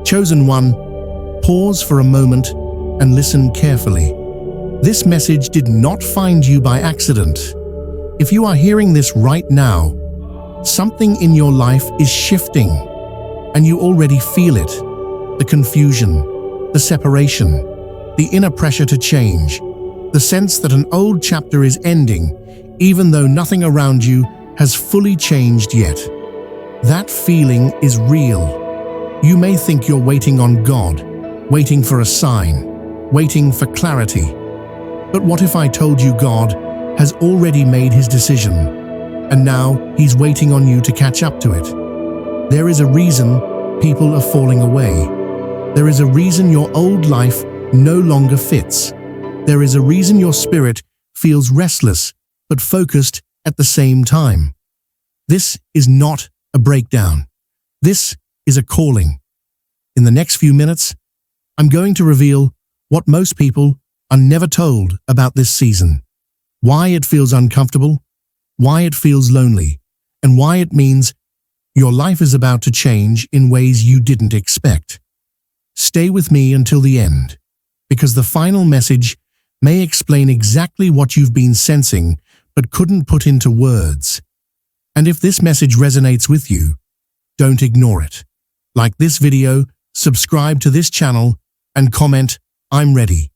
Chosen one, pause for a moment and listen carefully. This message did not find you by accident. If you are hearing this right now, something in your life is shifting, and you already feel it. The confusion, the separation, the inner pressure to change, the sense that an old chapter is ending, even though nothing around you has fully changed yet. That feeling is real. You may think you're waiting on God, waiting for a sign, waiting for clarity. But what if I told you God has already made his decision, and now he's waiting on you to catch up to it? There is a reason people are falling away. There is a reason your old life no longer fits. There is a reason your spirit feels restless but focused at the same time. This is not a breakdown. This is a calling. In the next few minutes, I'm going to reveal what most people are never told about this season, why it feels uncomfortable, why it feels lonely, and why it means your life is about to change in ways you didn't expect. Stay with me until the end, because the final message may explain exactly what you've been sensing but couldn't put into words. And if this message resonates with you, don't ignore it. Like this video, subscribe to this channel, and comment, "I'm ready."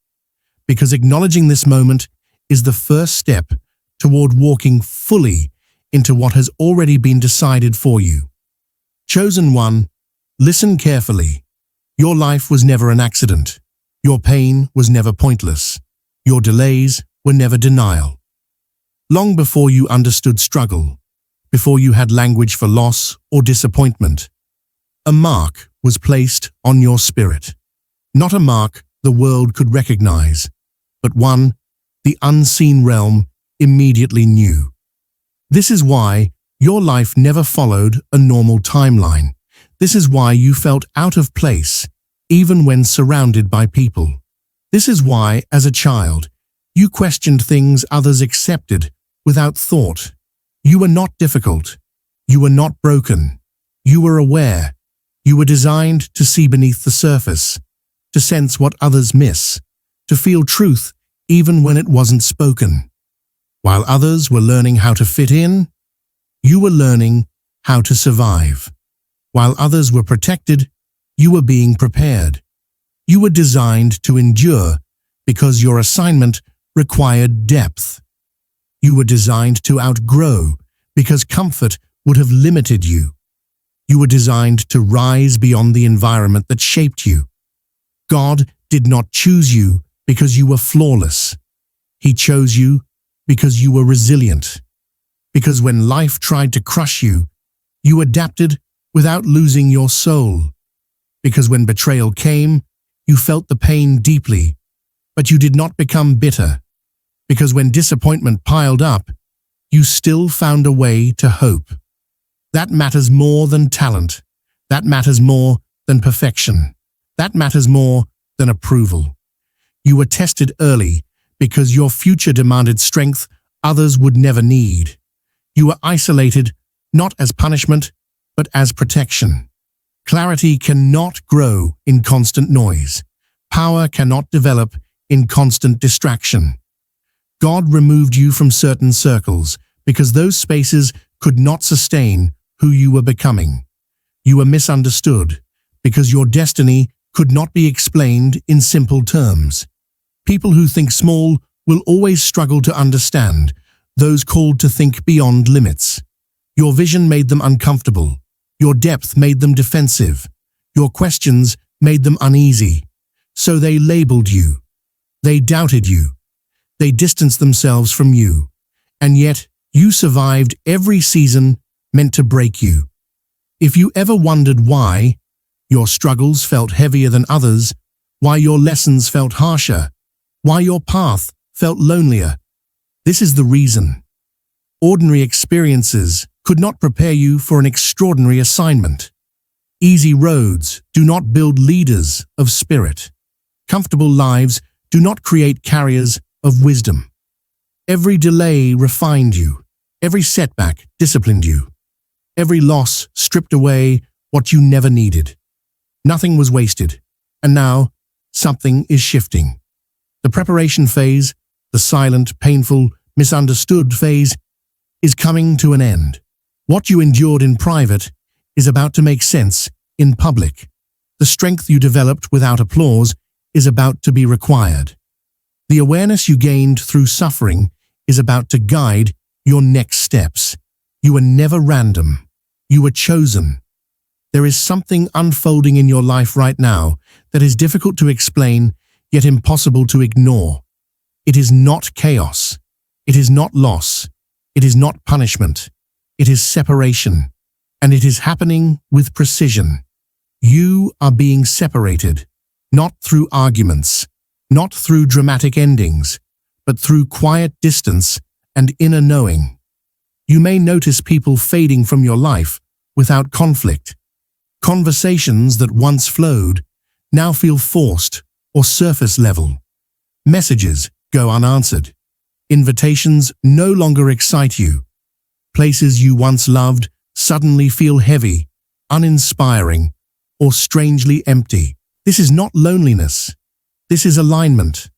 Because acknowledging this moment is the first step toward walking fully into what has already been decided for you. Chosen one, listen carefully. Your life was never an accident. Your pain was never pointless. Your delays were never denial. Long before you understood struggle, before you had language for loss or disappointment, a mark was placed on your spirit. Not a mark the world could recognize, but one the unseen realm immediately knew. This is why your life never followed a normal timeline. This is why you felt out of place, even when surrounded by people. This is why, as a child, you questioned things others accepted without thought. You were not difficult. You were not broken. You were aware. You were designed to see beneath the surface, to sense what others miss, to feel truth even when it wasn't spoken. While others were learning how to fit in, you were learning how to survive. While others were protected, you were being prepared. You were designed to endure because your assignment required depth. You were designed to outgrow because comfort would have limited you. You were designed to rise beyond the environment that shaped you. God did not choose you because you were flawless. He chose you because you were resilient. Because when life tried to crush you, you adapted without losing your soul. Because when betrayal came, you felt the pain deeply, but you did not become bitter. Because when disappointment piled up, you still found a way to hope. That matters more than talent. That matters more than perfection. That matters more than approval. You were tested early because your future demanded strength others would never need. You were isolated not as punishment, but as protection. Clarity cannot grow in constant noise. Power cannot develop in constant distraction. God removed you from certain circles because those spaces could not sustain who you were becoming. You were misunderstood because your destiny could not be explained in simple terms. People who think small will always struggle to understand those called to think beyond limits. Your vision made them uncomfortable. Your depth made them defensive. Your questions made them uneasy. So they labeled you. They doubted you. They distanced themselves from you. And yet, you survived every season meant to break you. If you ever wondered why your struggles felt heavier than others, why your lessons felt harsher, why your path felt lonelier, this is the reason. Ordinary experiences could not prepare you for an extraordinary assignment. Easy roads do not build leaders of spirit. Comfortable lives do not create carriers of wisdom. Every delay refined you. Every setback disciplined you. Every loss stripped away what you never needed. Nothing was wasted, and now something is shifting. The preparation phase, the silent, painful, misunderstood phase, is coming to an end. What you endured in private is about to make sense in public. The strength you developed without applause is about to be required. The awareness you gained through suffering is about to guide your next steps. You were never random. You were chosen. There is something unfolding in your life right now that is difficult to explain, yet impossible to ignore. It is not chaos. It is not loss. It is not punishment. It is separation. And it is happening with precision. You are being separated, not through arguments, not through dramatic endings, but through quiet distance and inner knowing. You may notice people fading from your life without conflict. Conversations that once flowed now feel forced or surface level. Messages go unanswered. Invitations no longer excite you. Places you once loved suddenly feel heavy, uninspiring, or strangely empty. This is not loneliness. This is alignment.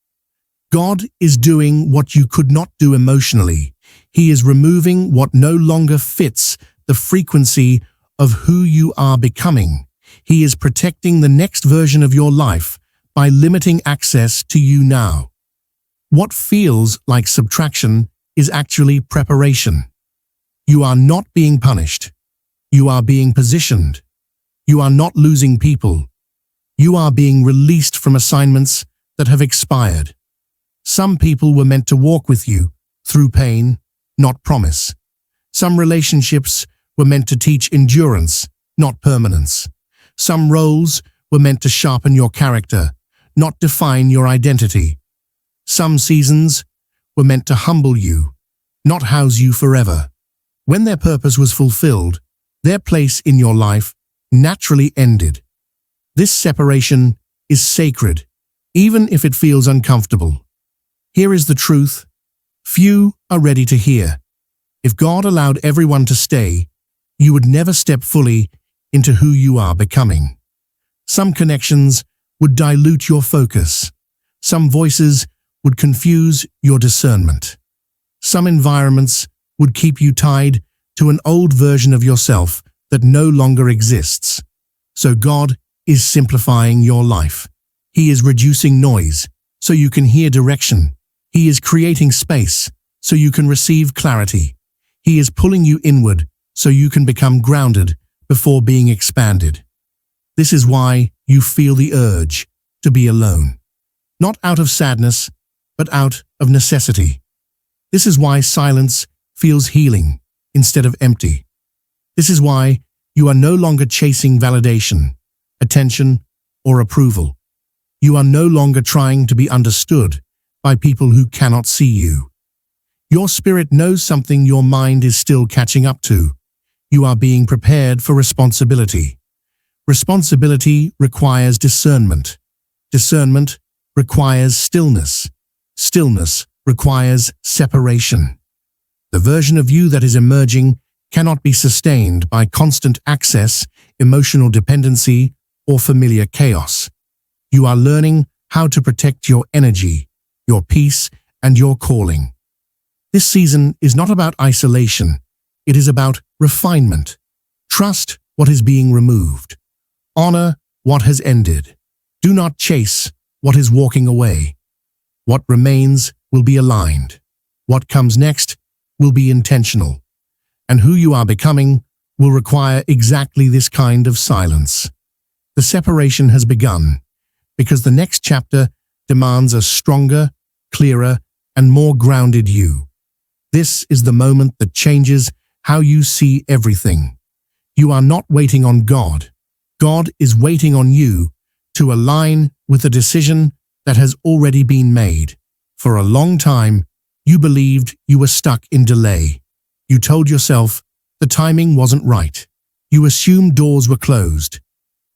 God is doing what you could not do emotionally. He is removing what no longer fits the frequency of who you are becoming. He is protecting the next version of your life by limiting access to you now. What feels like subtraction is actually preparation. You are not being punished. You are being positioned. You are not losing people. You are being released from assignments that have expired. Some people were meant to walk with you through pain, not promise. Some relationships were meant to teach endurance, not permanence. Some roles were meant to sharpen your character, not define your identity. Some seasons were meant to humble you, not house you forever. When their purpose was fulfilled, their place in your life naturally ended. This separation is sacred, even if it feels uncomfortable. Here is the truth. Few are ready to hear. If God allowed everyone to stay, you would never step fully into who you are becoming. Some connections would dilute your focus. Some voices would confuse your discernment. Some environments would keep you tied to an old version of yourself that no longer exists. So God is simplifying your life. He is reducing noise so you can hear direction. He is creating space so you can receive clarity. He is pulling you inward so you can become grounded before being expanded. This is why you feel the urge to be alone. Not out of sadness, but out of necessity. This is why silence feels healing instead of empty. This is why you are no longer chasing validation, attention, or approval. You are no longer trying to be understood by people who cannot see you. Your spirit knows something your mind is still catching up to. You are being prepared for responsibility. Responsibility requires discernment. Discernment requires stillness. Stillness requires separation. The version of you that is emerging cannot be sustained by constant access, emotional dependency, or familiar chaos. You are learning how to protect your energy, your peace, and your calling. This season is not about isolation. It is about refinement. Trust what is being removed. Honor what has ended. Do not chase what is walking away. What remains will be aligned. What comes next will be intentional. And who you are becoming will require exactly this kind of silence. The separation has begun because the next chapter demands a stronger, clearer, and more grounded you. This is the moment that changes how you see everything. You are not waiting on God. God is waiting on you to align with a decision that has already been made. For a long time, you believed you were stuck in delay. You told yourself the timing wasn't right. You assumed doors were closed,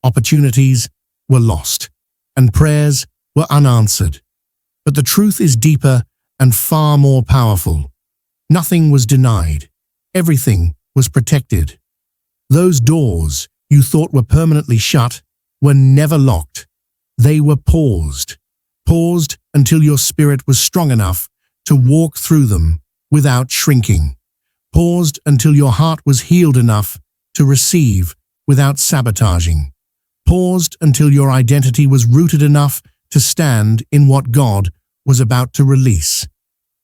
opportunities were lost, and prayers were unanswered. But the truth is deeper and far more powerful. Nothing was denied. Everything was protected. Those doors you thought were permanently shut were never locked. They were paused. Paused until your spirit was strong enough to walk through them without shrinking. Paused until your heart was healed enough to receive without sabotaging. Paused until your identity was rooted enough to stand in what God was about to release.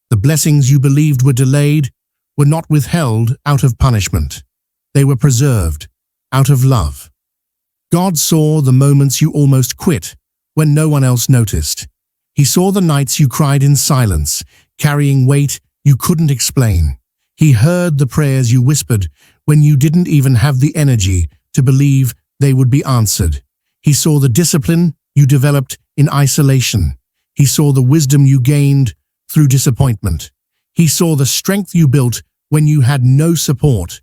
The blessings you believed were delayed were not withheld out of punishment. They were preserved out of love. God saw the moments you almost quit when no one else noticed. He saw the nights you cried in silence, carrying weight you couldn't explain. He heard the prayers you whispered when you didn't even have the energy to believe they would be answered. He saw the discipline you developed in isolation. He saw the wisdom you gained through disappointment. He saw the strength you built when you had no support.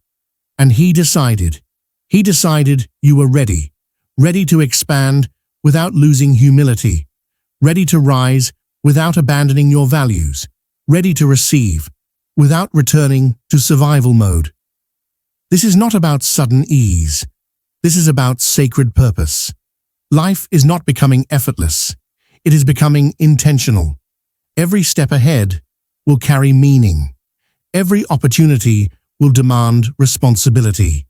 And he decided you were ready to expand without losing humility, ready to rise without abandoning your values, ready to receive without returning to survival mode. This is not about sudden ease. This is about sacred purpose. Life is not becoming effortless. It is becoming intentional. Every step ahead will carry meaning. Every opportunity will demand responsibility.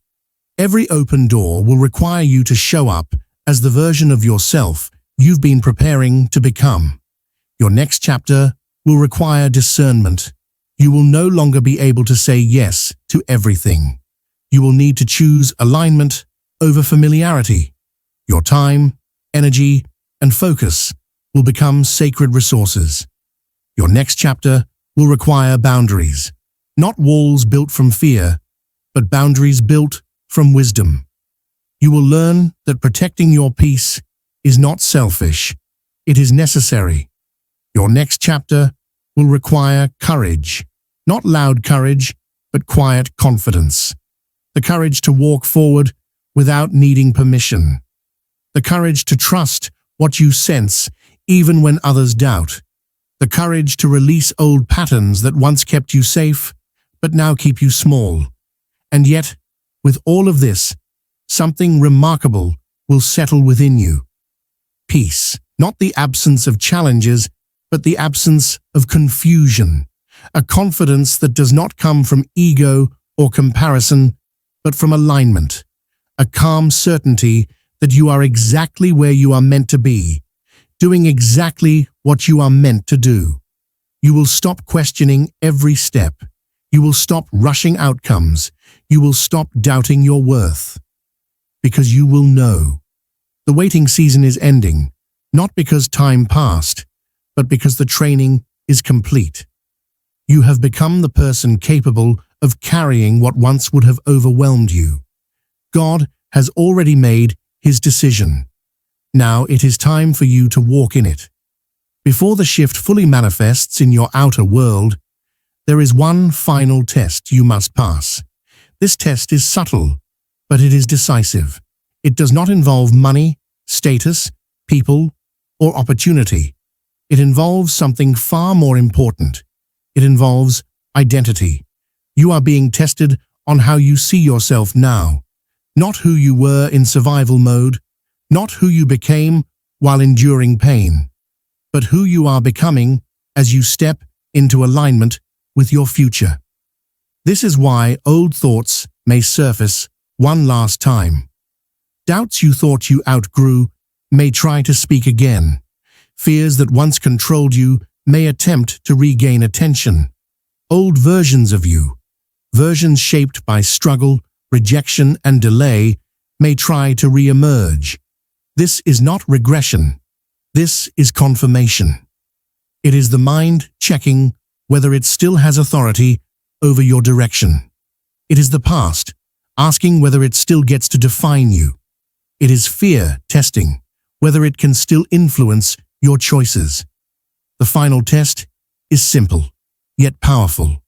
Every open door will require you to show up as the version of yourself you've been preparing to become. Your next chapter will require discernment. You will no longer be able to say yes to everything. You will need to choose alignment over familiarity. Your time, energy, and focus will become sacred resources. Your next chapter will require boundaries, not walls built from fear, but boundaries built from wisdom. You will learn that protecting your peace is not selfish, it is necessary. Your next chapter will require courage, not loud courage, but quiet confidence. The courage to walk forward without needing permission. The courage to trust what you sense even when others doubt. The courage to release old patterns that once kept you safe, but now keep you small. And yet, with all of this, something remarkable will settle within you. Peace, not the absence of challenges, but the absence of confusion. A confidence that does not come from ego or comparison, but from alignment. A calm certainty that you are exactly where you are meant to be, doing exactly what you are meant to do. You will stop questioning every step. You will stop rushing outcomes. You will stop doubting your worth. Because you will know. The waiting season is ending, not because time passed, but because the training is complete. You have become the person capable of carrying what once would have overwhelmed you. God has already made his decision. Now it is time for you to walk in it. Before the shift fully manifests in your outer world, there is one final test you must pass. This test is subtle, but it is decisive. It does not involve money, status, people, or opportunity. It involves something far more important. It involves identity. You are being tested on how you see yourself now, not who you were in survival mode, not who you became while enduring pain, but who you are becoming as you step into alignment with your future. This is why old thoughts may surface one last time. Doubts you thought you outgrew may try to speak again. Fears that once controlled you may attempt to regain attention. Old versions of you, versions shaped by struggle, rejection, and delay, may try to re-emerge. This is not regression. This is confirmation. It is the mind checking whether it still has authority over your direction. It is the past asking whether it still gets to define you. It is fear testing whether it can still influence your choices. The final test is simple, yet powerful.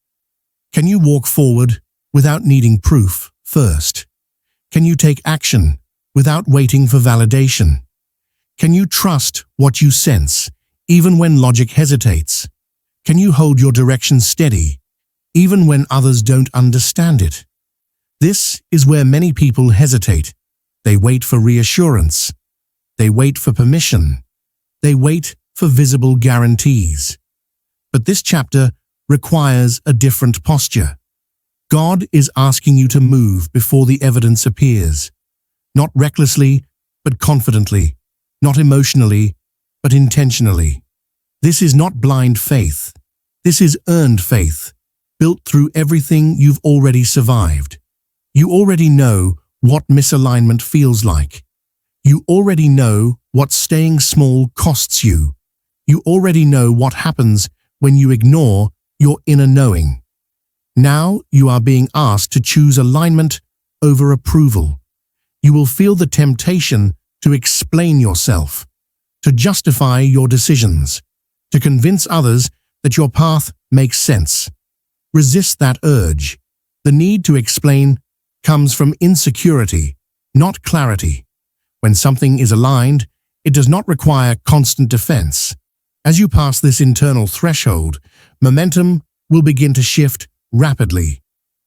Can you walk forward without needing proof first? Can you take action without waiting for validation? Can you trust what you sense, even when logic hesitates? Can you hold your direction steady, even when others don't understand it? This is where many people hesitate. They wait for reassurance. They wait for permission. They wait for visible guarantees. But this chapter requires a different posture. God is asking you to move before the evidence appears. Not recklessly, but confidently. Not emotionally, but intentionally. This is not blind faith. This is earned faith, built through everything you've already survived. You already know what misalignment feels like. You already know what staying small costs you. You already know what happens when you ignore your inner knowing. Now you are being asked to choose alignment over approval. You will feel the temptation to explain yourself, to justify your decisions, to convince others that your path makes sense. Resist that urge. The need to explain comes from insecurity, not clarity. When something is aligned, it does not require constant defense. As you pass this internal threshold, momentum will begin to shift rapidly.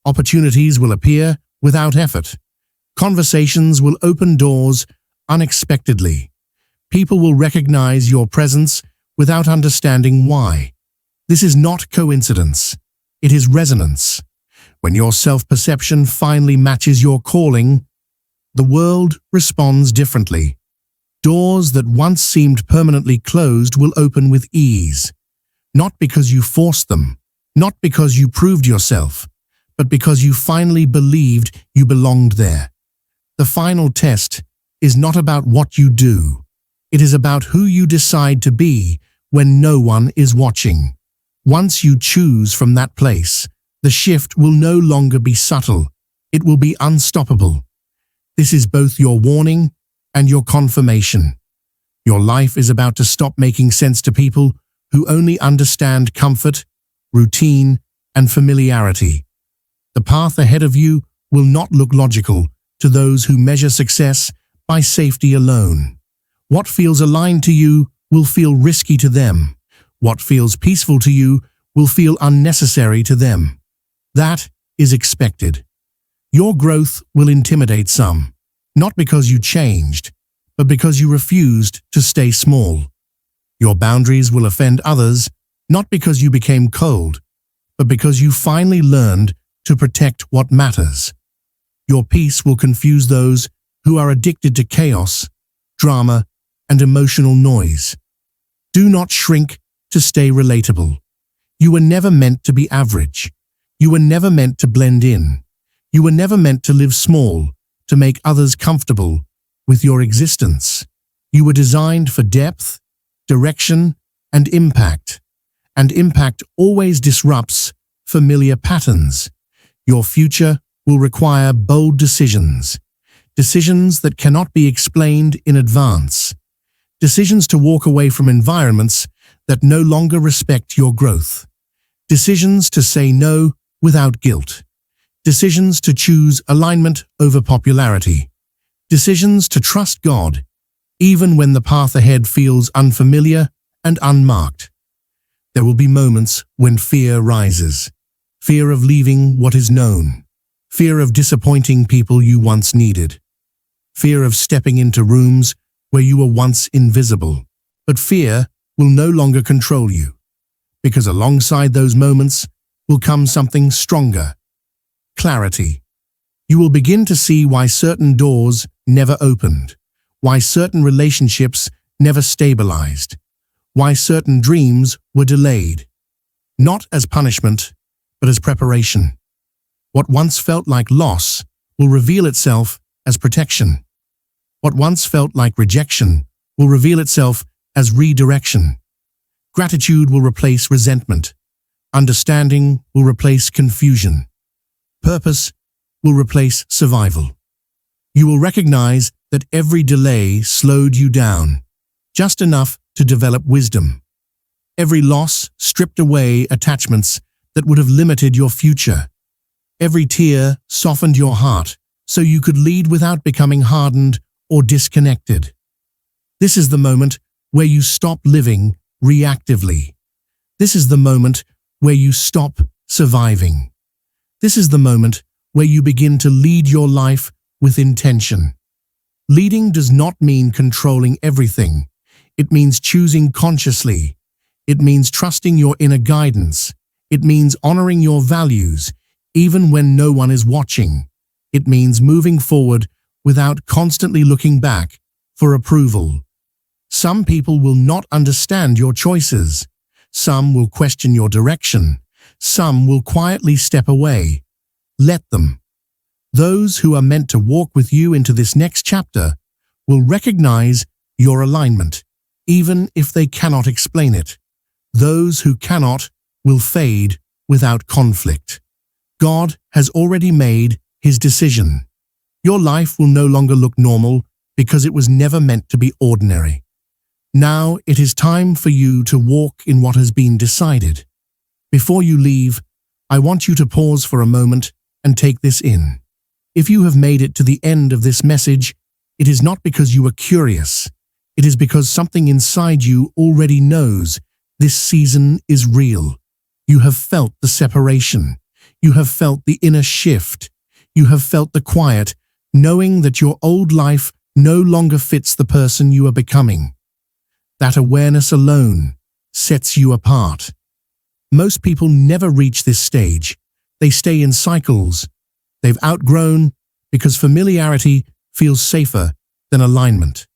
Opportunities will appear without effort. Conversations will open doors unexpectedly. People will recognize your presence without understanding why. This is not coincidence. It is resonance. When your self-perception finally matches your calling, the world responds differently. Doors that once seemed permanently closed will open with ease. Not because you forced them, not because you proved yourself, but because you finally believed you belonged there. The final test is not about what you do. It is about who you decide to be when no one is watching. Once you choose from that place, the shift will no longer be subtle. It will be unstoppable. This is both your warning and your confirmation. Your life is about to stop making sense to people who only understand comfort, routine, and familiarity. The path ahead of you will not look logical to those who measure success by safety alone. What feels aligned to you will feel risky to them. What feels peaceful to you will feel unnecessary to them. That is expected. Your growth will intimidate some, not because you changed, but because you refused to stay small. Your boundaries will offend others, not because you became cold, but because you finally learned to protect what matters. Your peace will confuse those who are addicted to chaos, drama, and emotional noise. Do not shrink to stay relatable. You were never meant to be average. You were never meant to blend in. You were never meant to live small, to make others comfortable with your existence. You were designed for depth, direction, and impact always disrupts familiar patterns. Your future will require bold decisions, decisions that cannot be explained in advance, decisions to walk away from environments that no longer respect your growth, decisions to say no without guilt, decisions to choose alignment over popularity, decisions to trust God, even when the path ahead feels unfamiliar and unmarked. There will be moments when fear rises, fear of leaving what is known, fear of disappointing people you once needed, fear of stepping into rooms where you were once invisible. But fear will no longer control you, because alongside those moments will come something stronger: clarity. You will begin to see why certain doors never opened, why certain relationships never stabilized, why certain dreams were delayed, not as punishment, but as preparation. What once felt like loss will reveal itself as protection. What once felt like rejection will reveal itself as redirection. Gratitude will replace resentment. Understanding will replace confusion. Purpose will replace survival. You will recognize that every delay slowed you down, just enough to develop wisdom. Every loss stripped away attachments that would have limited your future. Every tear softened your heart so you could lead without becoming hardened or disconnected. This is the moment where you stop living reactively. This is the moment where you stop surviving. This is the moment where you begin to lead your life with intention. Leading does not mean controlling everything. It means choosing consciously. It means trusting your inner guidance. It means honoring your values, even when no one is watching. It means moving forward without constantly looking back for approval. Some people will not understand your choices. Some will question your direction. Some will quietly step away. Let them. Those who are meant to walk with you into this next chapter will recognize your alignment, even if they cannot explain it. Those who cannot will fade without conflict. God has already made his decision. Your life will no longer look normal because it was never meant to be ordinary. Now it is time for you to walk in what has been decided. Before you leave, I want you to pause for a moment and take this in. If you have made it to the end of this message, it is not because you were curious. It is because something inside you already knows this season is real. You have felt the separation. You have felt the inner shift. You have felt the quiet, knowing that your old life no longer fits the person you are becoming. That awareness alone sets you apart. Most people never reach this stage. They stay in cycles. They've outgrown because familiarity feels safer than alignment.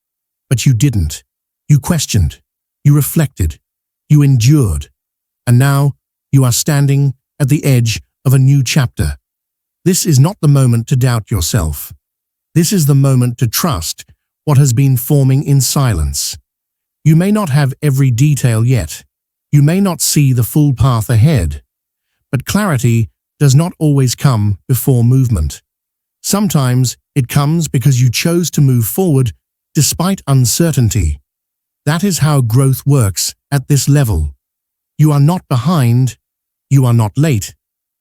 But you didn't. You questioned. You reflected. You endured. And now you are standing at the edge of a new chapter. This is not the moment to doubt yourself. This is the moment to trust what has been forming in silence. You may not have every detail yet. You may not see the full path ahead. But clarity does not always come before movement. Sometimes it comes because you chose to move forward despite uncertainty. That is how growth works at this level. You are not behind. You are not late.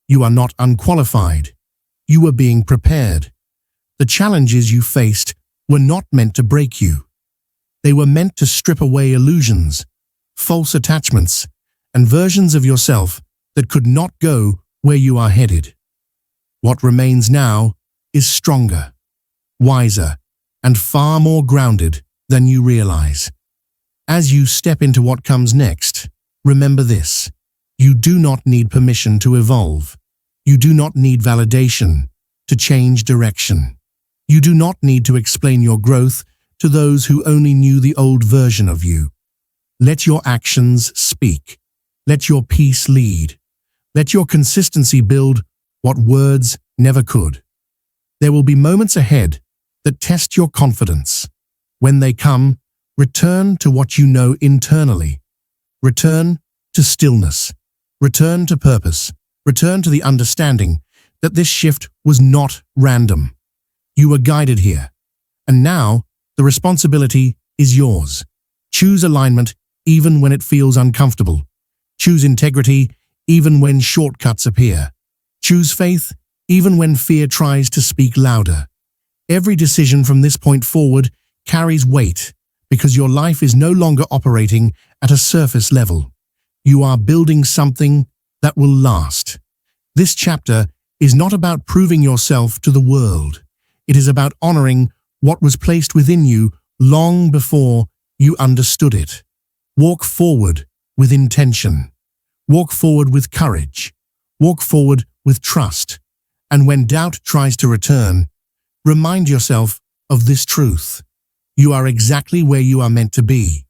You are not unqualified. You are being prepared. The challenges you faced were not meant to break you. They were meant to strip away illusions, false attachments, and versions of yourself that could not go where you are headed. What remains now is stronger, wiser, and far more grounded than you realize. As you step into what comes next, remember this: you do not need permission to evolve. You do not need validation to change direction. You do not need to explain your growth to those who only knew the old version of you. Let your actions speak. Let your peace lead. Let your consistency build what words never could. There will be moments ahead that test your confidence. When they come, return to what you know internally. Return to stillness. Return to purpose. Return to the understanding that this shift was not random. You were guided here. And now, the responsibility is yours. Choose alignment even when it feels uncomfortable. Choose integrity even when shortcuts appear. Choose faith even when fear tries to speak louder. Every decision from this point forward carries weight because your life is no longer operating at a surface level. You are building something that will last. This chapter is not about proving yourself to the world. It is about honoring what was placed within you long before you understood it. Walk forward with intention. Walk forward with courage. Walk forward with trust. And when doubt tries to return, remind yourself of this truth: you are exactly where you are meant to be.